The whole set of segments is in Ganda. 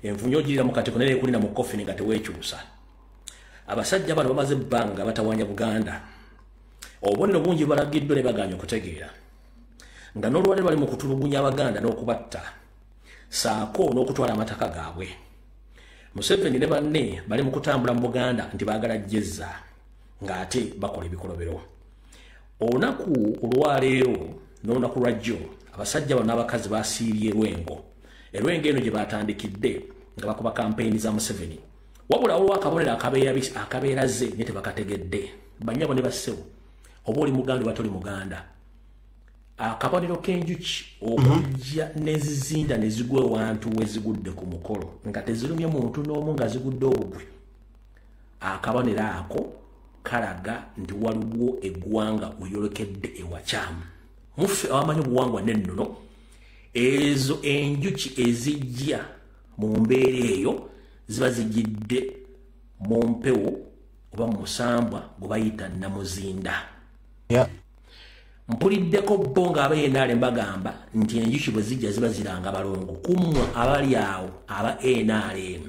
enfunyo girira mu katiko nere kulina mu coffin nga tewekyusa abasajja bano bamaze ebbanga batawanya Buganda obubonero bungi balagiddwa ne baganya okutegeera nga n'olwaliro bali mu kutulugunya Abaganda n'okubatta saako n'okutwala amataka gaabwe Museveni ne banne bali mu kutambula mu Buganda nti baagala jjezza ng'ate bakola ebikolobero olunaku olwaleero n'olunaku lwajjo abasajja bano n'abakazi basiibye Lwengo eno gye batandikidde nga bakuba kampeyini za Museveni wabula olwa akabonero akabeeraze ne tebakategedde banyabo ne bassewo oba oli Muganda oba toli Muganda akabonero k'enjuki okujja nezizinda ne zigwa ewantu we zigudde ku mukolo nga tezirumye muntu n'omu nga zigudde obugwe akabonero ako kalaga nti waliwo eggwanga uyolekedde ewakyamu muffe abamanyi obuwangwa n'ennono ezo enjuki ezijja mu mbeera eyo ziba zijjidde mu mpewo oba mu musambwa gwe bayita namuzinda mpuliddeko bo ng'abaenaale mbagamba nti enjuki bwe zijja ziba ziranga balongo kummwe abali awo aba NRM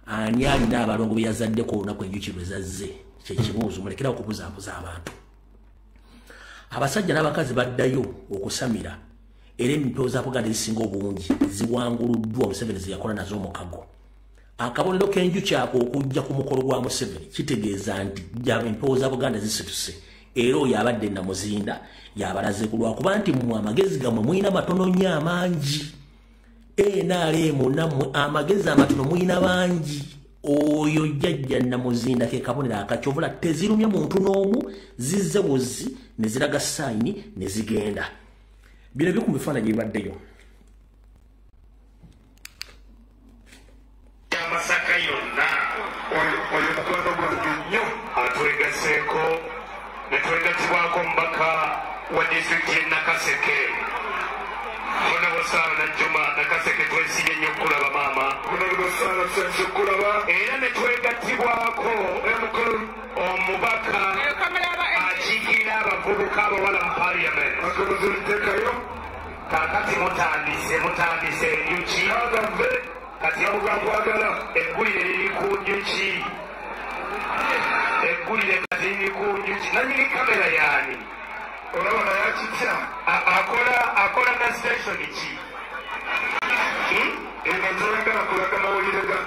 ani alina abalongo bye yazaddeko olunaku enjuki lwe zazze kyekibuuzo mulekera okubuzaabuza abantu abasajja n'abakazi baddayo okusamira era empewo za Buganda ezisinga obungi ziwanguluddwa Museveni ze yakola nazo omukago akabonero k'enjuki ako okujja ku mukolo gwa Museveni kitegeeza nti empewo za Buganda zisituse era oyo abadde namuzinda yabalaze ku lwakuba nti mmwe amagezi gammwe mulina matono nnyo amangi NRM nammwe amagezi amatono mulina bangi oyo jjajja namuzinda ke kabonero akakyovula tezirumye muntu n'omu zizze buzi ne ziraga sayini ne zigenda bino byo ku bifaananyi bibaddeyo Masaka yonna oyo mukwano gwange nnyo atwegaseeko ne twegatibwako mbaka wa disitulikiti y'e Nakaseke Bona Bosaala Najjuma Nakaseke twesibye nnyo okulaba maama Bona Bosaala tusense okulaba era ne twegatibwako omubaka akiikirira abavubuka abawala mu parliament akabazuntekayo kakati mutandise enjuki kati yamugakwagala eggulire liri ku njuki eggulire kati liri ku njuki nanyini kamera yaani olabona yakitya akola na station ki eno toyagala kulaga mawulire ga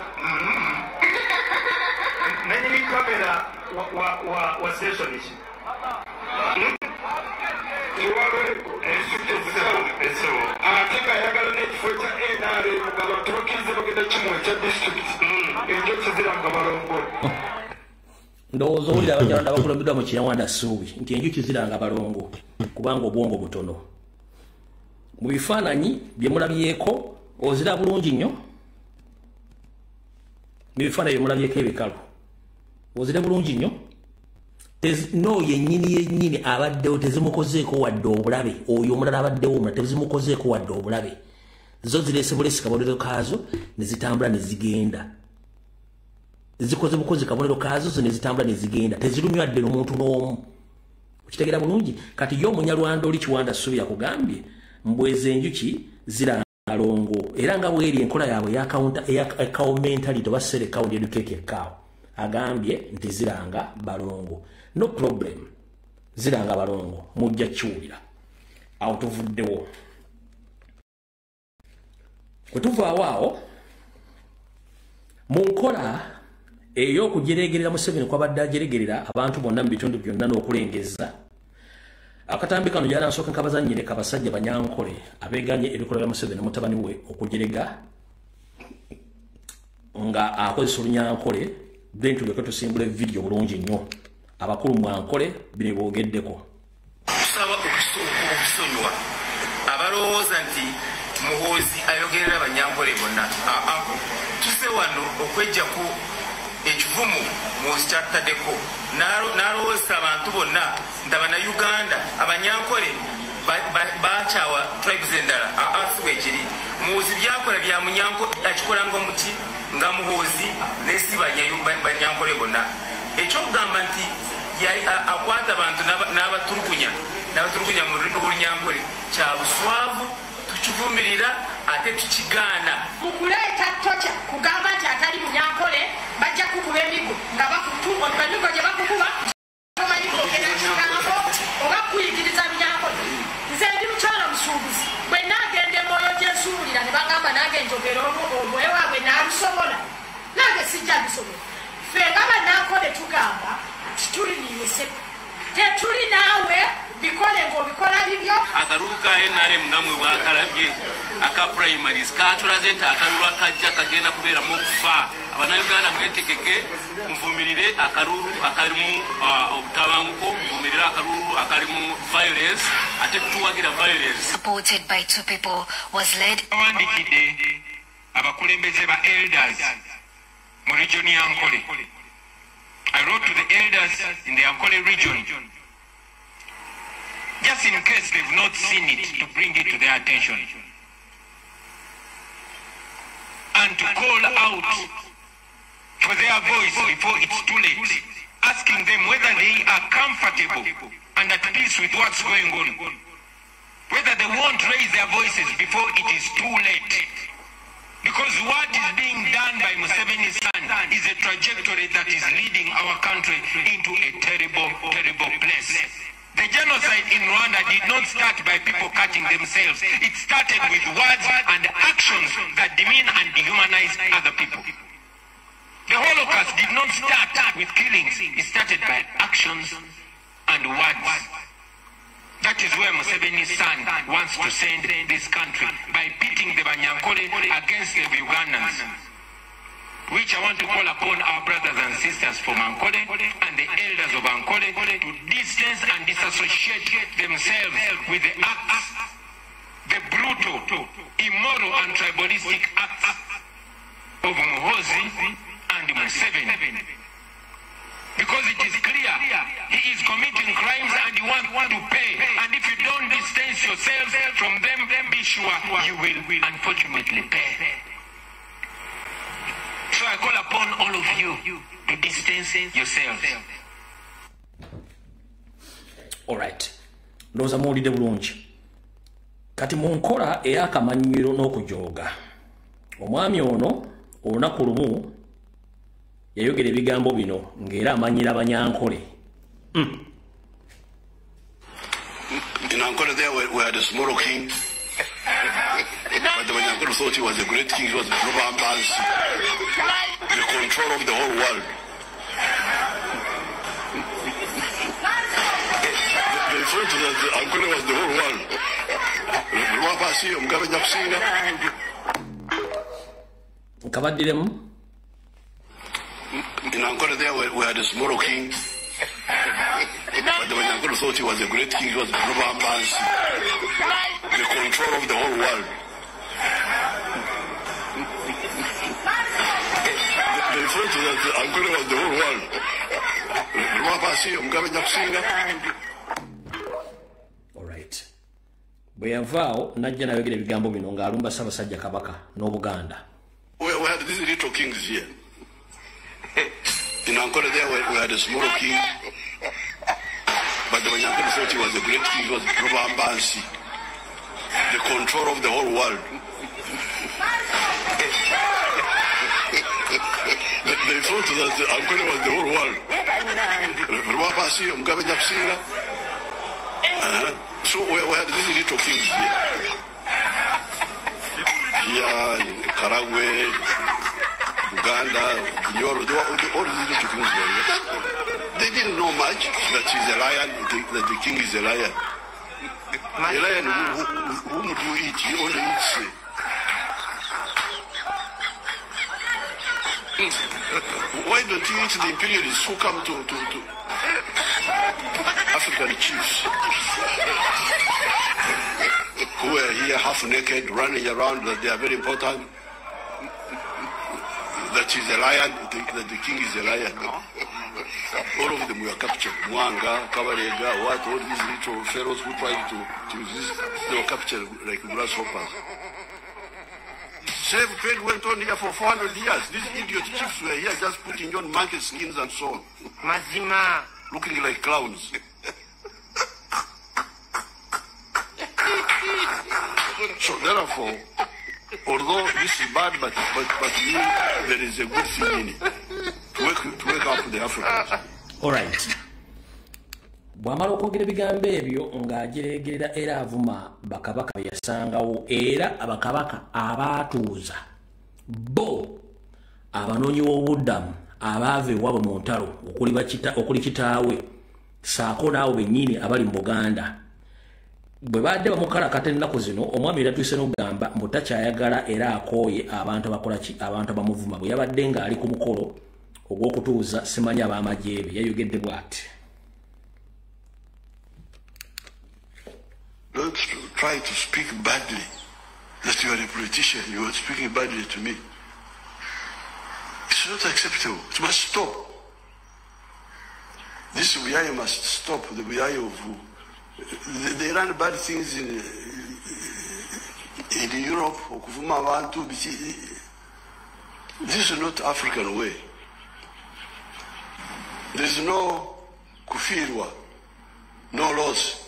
nanyini kamera wa station ki ate ng'ayagala n'ekifo kya NRM nga batuukirize bagenda kimu ekya disitulikiti enjoki ziranga balongo ndowooza owulira abajjalanda bakulembeddwa mu Kinyarwanda Ssuubi nti enjuki ziranga balongo kubanga obwongo butono mu bifaananyi bye mulabyeko ozira bulungi nnyo mu bifaananyi bye mulabyeko ebikalu ozire bulungi nnyo no yennyini abaddewo tezimukozeeko wadde obulabe oyo omulala abaddewo omulala tezimukozeeko wadde obulabe zo zireese bulesi kabonero kaazo ne zitambula ne zigenda zikoze bukozi kabonero kaazo zo ne zitambula ne zigenda tezirumya wadde n'omuntu n'omu okitegeera bulungi kati yo Omunyarwanda oli Kiwanda Ssuubi yakugambye mbweze enjuki ziranga balongo era nga bweri enkola yaabwe eya mentality oba sere county educate cow agambye nti ziranga balongo no problem ziranga balongo mujja kiwulira awo tuvuddewo kwetuvaawo mu nkola ey'okujeregerera Museveni kwabadde ajeregerera abantu bonna mu bitundu byonna n'okulengeza akatambi kano gyanansooka nkabazannyireka abasajja Banyankole abeeganye ebikolwa bya Museveni mutabani we okujerega nga akozesa Olunyankole then tuleke tusimbule video bulungi nnyo abakulu mwankole bine boogeddeko kusaba okusonyiwa abalowooza nti Muhoozi ayogerera Banyankole bonna tuse wano okwejjaku ekivumu Muhoozi kyataddeko n'alowooza abantu bonna nti Abannayuganda Abanyankole bakyawa tribes endala asiba ekiri Muhoozi byakola bya Munyankole akikolanga omuti nga Muhoozi nesibanya Banyankole bonna ekyokugamba nti akwata abantu n'abatulugunya mu Olunyankole kya buswavu tukivumirira ate tukigaana mukuleeta tocha enjogera omwoyo waabwe n'alusobola nange sijja bisobola ffe nga bannankole tugamba tituli niyise tetuli naawe bikole ng'obikola bibyo akalulu ka NRM ngamwe bwakalabye aka primaries katulaze nti akalulu akajja kagenda kubeeramu okufa abannayuganda mwetekeke muvumirire akalulu akalimu obutabanguko muvumirire akalulu akalimu violence ate tuwagira violence. Supported by two people was led awandikidde abakulembeze ba elders mu region ya Ankole. I wrote to the elders in the Ankole region just in case they've not seen it, to bring it to their attention and to call out for their voice before it's too late, asking them whether they are comfortable and at peace with what's going on, whether they won't raise their voices before it is too late. Because what is being done by Museveni's son is a trajectory that is leading our country into a terrible, terrible place. The genocide in Rwanda did not start by people cutting themselves. It started with words and actions that demean and dehumanize other people. The Holocaust did not start with killings. It started by actions and words. That is where Museveni's son wants to send this country, by pitting the Banyankole against the Ugandans, which I want to call upon our brothers and sisters from Ankole and the elders of Ankole to distance and disassociate themselves with the acts, the brutal, immoral and tribalistic acts of Muhoozi and Museveni. Because it is clear he is committing crimes and you want to pay. And if you don't distance yourselves from them, be sure you will unfortunately pay. So I call upon all of you to distance yourselves. All right. Ndoza muwulidde bulungi. Kati mu nkola ey'akamanyiro n'okujooga. Omwami ono olunaku lumu yayogera ebigambo bino ng'era amanyira Abanyankole. In Ankole there we had a small king. But the Banyankole thought he was a great king. He was a global balance, the control of the whole world. They thought that Ankole was the whole world. Kabaddiremu. In Ankole there we had a small king. But the Banyankole thought he was a great king. He was a global balance, the control of the whole world. They thought that Ankole was the whole world. All right. Bwe yavaawo najja nayogera ebigambo bino ng'alumba Ssaabasajja Kabaka n'Obuganda. We had these little kings here. In Ankole there we had a small king. But the Banyankole thought he was a great king. He was a global balance, the control of the whole world. They thought that Ankole was the whole world. So we had these little kings here. Here in Karagwe, Uganda, Nyoro, all these little kings were here. They didn't know much that he's a lion, that the king is a lion. A lion, whom do you eat? He only eats. Why don't you eat the imperialists who come to African chiefs who are here half naked, running around, that they are very important, that he's a lion, that the king is a lion. All of them were captured. Mwanga, Kabarega, what, all these little pharaohs who tried to use this, they were captured like grasshoppers. Slave trade went on here for 400 years. These idiot chiefs were here just putting on monkey skins and so on. Mazima. Looking like clowns. So therefore, although this is bad, but there is a good thing in it. To wake up the Africans. All right. bwamala okwogera ebigambo ebyo ng'agireegerera era avuma bakabaka be yasangawo era abakabaka abaatuuza bo abanoonyi b'obuddamu abaava ewaabwe mu ntalo okuli kitaawe saako naawe bennyini abali mu Buganda bwe badde bamukalakata ennaku zino omwami era tuyise n'okugamba mbu takyayagala era akooye abantu abakolaki abantu abamuvuma bwe yabadde ng'ali ku mukolo ogw'okutuuza simanyi ab'amagye be yayogedde bw'ati. Don't try to speak badly that you are a politician. You are speaking badly to me. It's not acceptable. It must stop. This Buyaya must stop. The Buyaya of they run bad things in Europe. This is not African way. There is no kufirwa, no laws.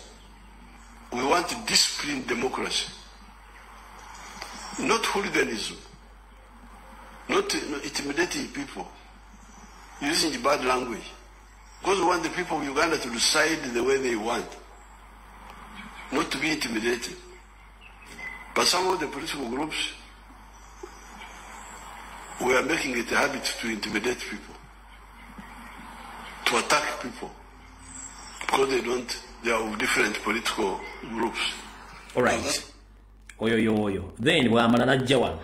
We want disciplined democracy, not hooliganism, not intimidating people, using bad language. Because we want the people of Uganda to decide the way they want, not to be intimidated. But some of the political groups, we are making it a habit to intimidate people, to attack people, because they are of different political groups. All right. Oyo. Then we are Mananajawan.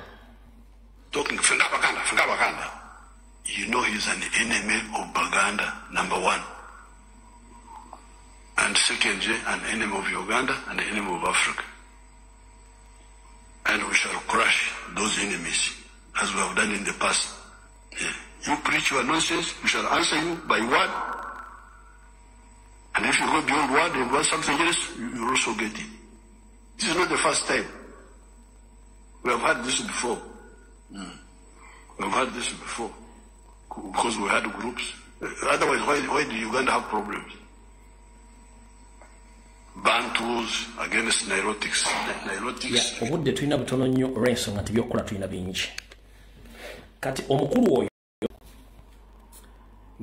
Talking Baganda. You know he's an enemy of Baganda, number one. And secondly, an enemy of Uganda and an enemy of Africa. And we shall crush those enemies, as we have done in the past. Yeah. You preach your nonsense, we shall answer you by word. And if you go beyond word and want something else, you also get it. This is not the first time. We have had this before. We have had this before. Because we had groups. Otherwise, why do Uganda have problems? Bantus against Nilotics. Yeah, obudde tulina butono nnyo olw'ensonga nti by'okukola tulina bingi. Kati omukulu oyo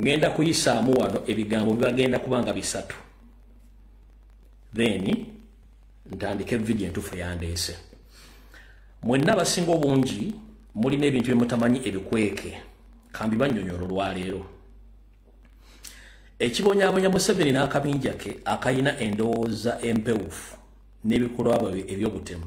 ngenda kuyisaamu wano ebigambo bibagenda kubanga bisatu. Then ntandike video entuufu yandeese. Mwenna abasinga obungi mulina ebintu bye mutamanyi ebikweke kambi bannyonnyola olwaleero. Ekibonyaabonya Museveni n'akabinja ke akayina endowooza empewufu n'ebikolwa bwe eby'obutemu.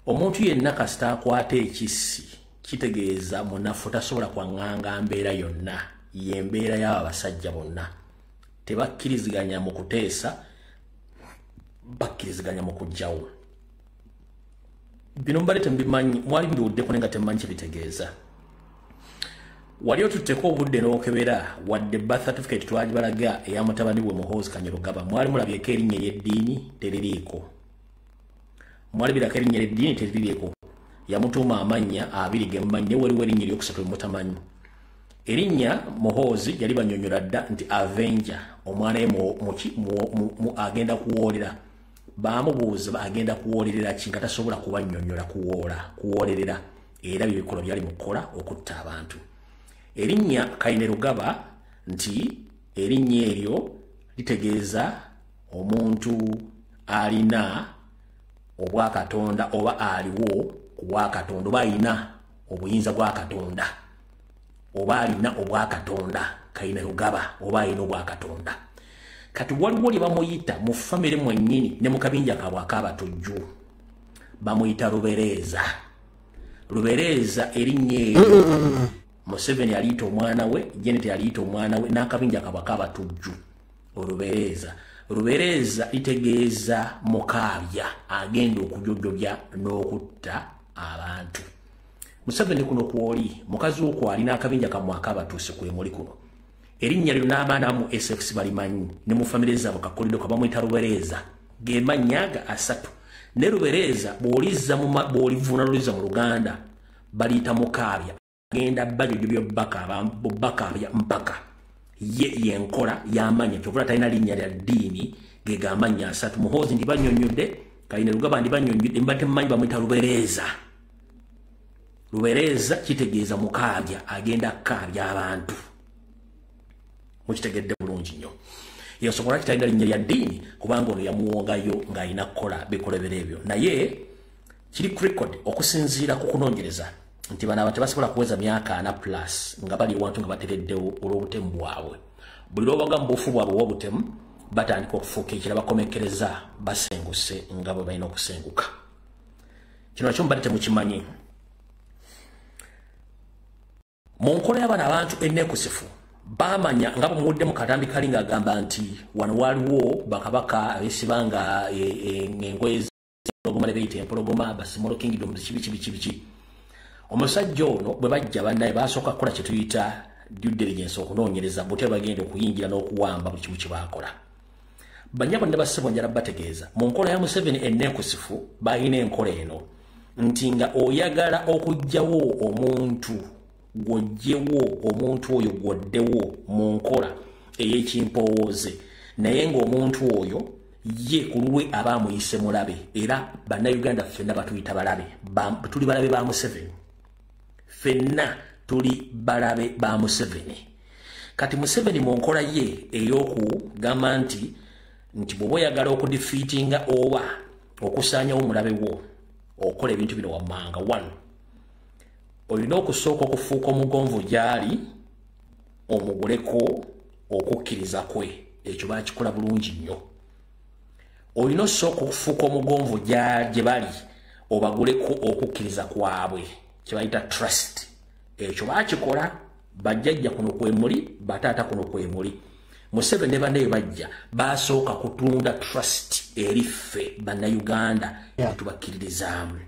Omuntu yenna kasita akwata ekissi kitegeeza munafu tasobola kwaŋŋanga mbeera yonna y'embeera y'abo abasajja bonna. Tebakkiriziganya mu kuteesa, bakkiriziganya mu kuggyawo. Bino mbalete mbimanyi mwali mbiwuddeko naye nga temmanyi kye bitegeeza. Wali otutteko obudde n'okebera wadde birth certificate twagibalaga eya mutabani we Muhoozi Kanyerugaba mwali mulabyeko erinnya ery'eddiini teririiko. Mwali birako erinnya ery'eddiini teririiko. Yamutuuma amannya abiri ge mumanyi naye waliwo erinnya eryokusatu lye mutamanyi. Erinnya Muhoozi yali bannyonnyola dda nti Avenger omwana we agenda kuwoolera. Baamubuuza agenda kuwoolerera ki nga tasobola kubannyonnyola kuwoolerera era bye bikolwa byali mu kukola okutta abantu. Erinnya Kainerugaba nti erinnya eryo litegeeza omuntu alina obwa Katonda oba aliwo ku bwa Katonda oba alina obuyinza bwa Katonda oba alina obwa Katonda. Kainerugaba oba alina obwa Katonda. Kati waliwo lye bamuyita mu famire mwennyini ne mu kabinja kaabwe ak'abatujju bamuyita Lubereeza. Lubereeza erinnya eryo Museveni aliyita omwana we, Janet aliyita omwana we n'akabinja kaabwe ak'abatujju Olubereeza. Lubereeza litegeeza mukaabya agenda okujojjobya n'okutta abantu. Museveni kuno kwoli mukazi okwo alina akabinja kammwe ak'abatuusi kwe muli kuno. Erinnya lyo n'abaana mu SFC balimanyi ne mu famire zaabwe kakolero kabamuyita Lubereeza ge mannya ga asatu. Ne Lubereeza bw'olivuunaluliza mu Luganda baliyita mukaabya agenda bajojjobya bakaabya mpaka yenkola y'amannya kyokula talina linnya lya ddiini ge g'amannya asatu. Muhoozi ndi bannyonnyodde, Kainerugaba ndi bannyonnyodde, mbadde mmanyi bamuyita Lubereeza. Lubereeza kitegeeza mukaabya agenda kukaabya abantu. Mukitegedde bulungi nnyo. yasobola kitalina linnya lya ddiini kubanga ono yamuwongayo ng'alina kukola bikolebera ebyo naye kiri record okusinziira ku kunoonyereza nti bano abantu tebasobola kuweza myaka 4+ nga bali ewantu nga batereddewo olw'obutemu bwabwe buli lwobaga mu bufu bwabwe w'obutemu batandika okufuuka ekira bakomekereza basenguse nga bwe balina okusenguka kino nakyo mubadde temukimanyi mu nkola y'abana abantu enneekusifu bamanya nga bumuwudde mu katambi kali ng'agamba nti wano waliwo bakabaka abesibanga engoye z'empologoma ne beyita empologoma basimolo kingdom biki omusajja ono bwe bajja bannaye basooka kukola kye tuyita due diligence okunoonyereza butera bagenda okuyingira n'okuwamba buli kimu kye baakola banyabo ne bassebo njala bategeeza mu nkola ya Museveni enneekusifu balina enkola eno nti nga oyagala okuggyawo omuntu gw'oggyewo omuntu oyo gw'oddewo mu nkola ey'ekimpowooze naye ng'omuntu oyo ye ku lulwe aba amuyise mulabe era bannayuganda ffenna batuyita balabe tuli balabe ba Museveni ffenna tuli balabe ba Museveni kati Museveni mu nkola ye ey'okugamba nti bw'oba oyagala okudifeatinga oba okusaanyawo omulabe wo okola ebintu bino wammanga 1 olina okusooka okufuuka omugonvu gy'ali omuguleko okukkiriza kwe ekyo baakikola bulungi nnyo olina osooka okufuuka omugonvu gye bali obaguleko okukkiriza kwabwe kye bayita trust ekyo baakikola bajjajja kuno kwemuli bataata kuno kwemuli Museveni ne banne bajja basooka kutunda trust eri ffe bannayuganda tubakkiririzaamu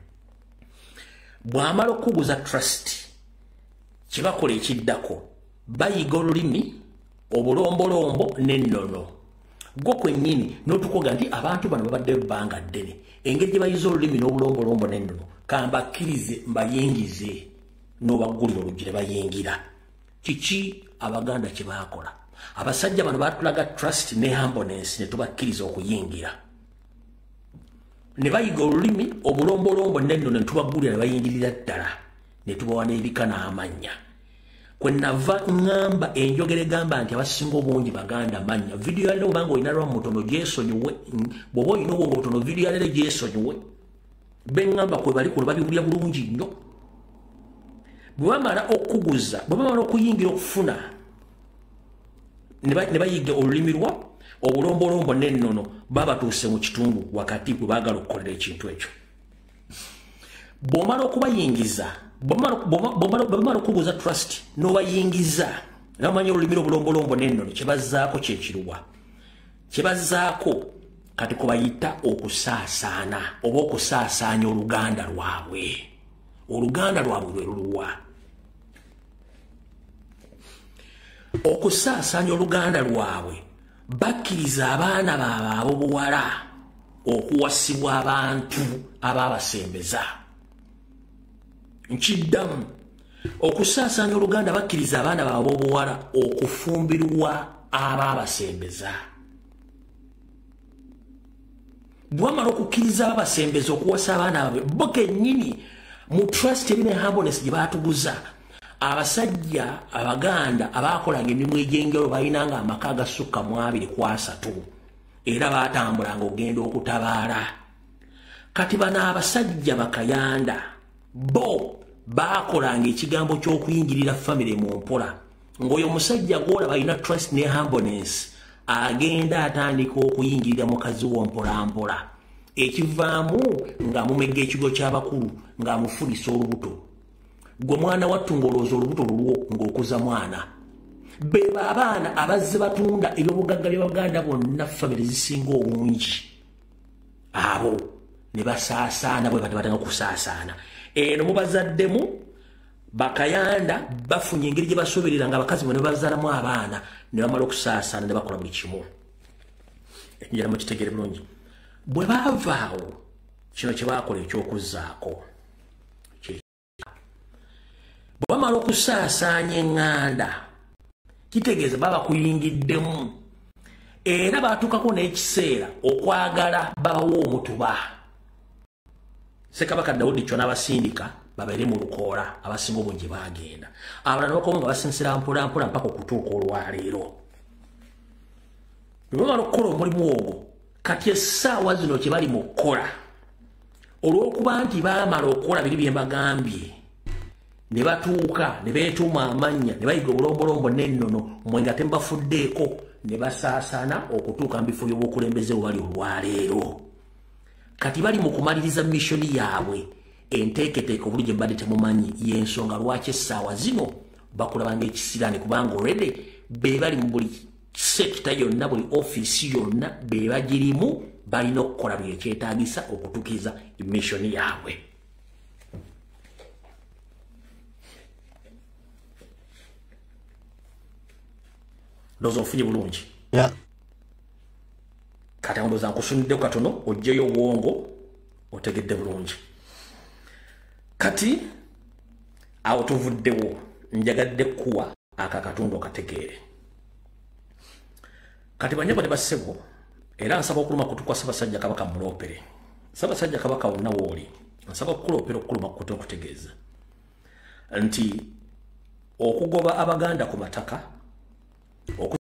bw'amala okuguza trust kye bakola ekiddako bayiga olulimi obulombolombo n'ennono gwo kwennyini n'otukoga nti abantu bano babadde ebbanga ddene engeri gye bayiza olulimi n'obulombolombo n'ennono kambakkirize mbayingize n'obaggulira oluggi ne bayingira kiki abaganda kye baakola abasajja bano baatulaga trust ne humbleness ne tubakkiriza okuyingira ne bayiga olulimi obulombolombo n'ennono ne tubaggulira ne bayingirira ddala ne tubawa n'ebika n'amannya kwe nava ngamba enjogera egamba nti abasinga obungi baganda mannya vidiyo yalero obanga olina lwa mutono gyesonyiwe bw'oba olina obwongo butono vidiyo yalero gyesonyiwe beŋŋamba kwe bali kuno babiwulira bulungi nnyo bwe bamala okuguza bwe bamala okuyingira okufuna ne bayiga olulimi lwa obulombolombo n'ennono babatuuse mu kitundu wakati bwe baagala okukolera ekintu ekyo bw'omala okubayingiza bw'omala okuguza trust n'obayingiza nabamanyi olulimi obulombolombo n'ennono kye bazzaako kyekiruwa kye bazzaako kati kubayita okusaasaana oba okusaasaanya oluganda lwabwe lwe luluwa okusaasaanya oluganda lwabwe bakkiriza abaana baabwe ab'obuwala okuwasibwa abantu abaabasembeza nkiddamu okusaasaanya oluganda bakkiriza abaana baabwe ab'obuwala okufumbirwa abaabasembeza bwamala okukkiriza ababasembeza okuwasa abaana baabwe bo kennyini mu trust ebine humbleness gye baatuguza abasajja abaganda abaakolanga emirimu egy'enjawulo balinanga amaka agasukka mu 2 ku 3 era baatambulanga okugenda okutabaala kati bano abasajja bakayanda bo baakolanga ekigambo ky'okuyingirira famire mu mpola ng'oyo omusajja gw'olaba alina trust ne humbleness agenda atandika okuyingirira mukazi w'ompolampola ekivaamu ng'amumegga ekigo ky'abakulu ng'amufulisa olubuto gwe mwana wattu ng'olowooza olubuto lulwo ng'okuza mwana be abaana abazze batunda ebyobugagga by'abaganda bonna famire zisinga obungi abo ne basaasaana bwe batanga okusaasaana eno mubazaddemu bakayanda bafunye engeri gye basoberera nga abakazi bwe ne bazaalamu abaana ne bamala okusaasaana ne bakola buli kimu enjala mukitegere bulungi bwe baavaawo kino kye baakola ekyokuzzaako bwe bamala okusaasaanya eŋŋanda kitegeeza baba kuyingiddemu era baatuukako n'ekiseera okwagala babawo omutuba Ssekabaka Daudi kyo n'abasindika babeere mu lukoola abasinga obungi baagenda abalala bakomo nga basinsira mpola mpaka okutuuka olwaleero bwebamala okukola omulimu ogwo kati essaawa zino kye bali mu kukola olw'okuba nti baamala okukola biri bye mbagambye ne batuuka ne beetuuma amannya ne bayiga obulombolombo n'ennono mmwe nga tembafuddeeko ne basaasaana okutuuka mu bifo by'obwokulembeze we bali olwaleero kati bali mu kumaliriza missoni yaabwe enteeketeeke obuli gye mbadde temumanyi y'ensonga lwaki essaawa zino bakulaba ng'ekisiraani kubanga already be bali mu buli sekita yonna buli ofiisi yonna be bagirimu balina okukola buli ekyetaagisa okutuukiriza missoni yaabwe. Ndowooza ofunye bulungi. Kati ndowooza nkusuniddeku katono oggyeyo obwongo otegedde bulungi. Kati awo tuvuddewo njagadde kuwa akakatundu okategeere. Kati banyabo ne bassebo era nsaba okuluma kutu kwa Ssaabasajja Kabaka muloopere. Ssaabasajja Kabaka wonna wooli nsaba okuloopera okuluma kutu okutegeeza nti okugoba Abaganda ku mataka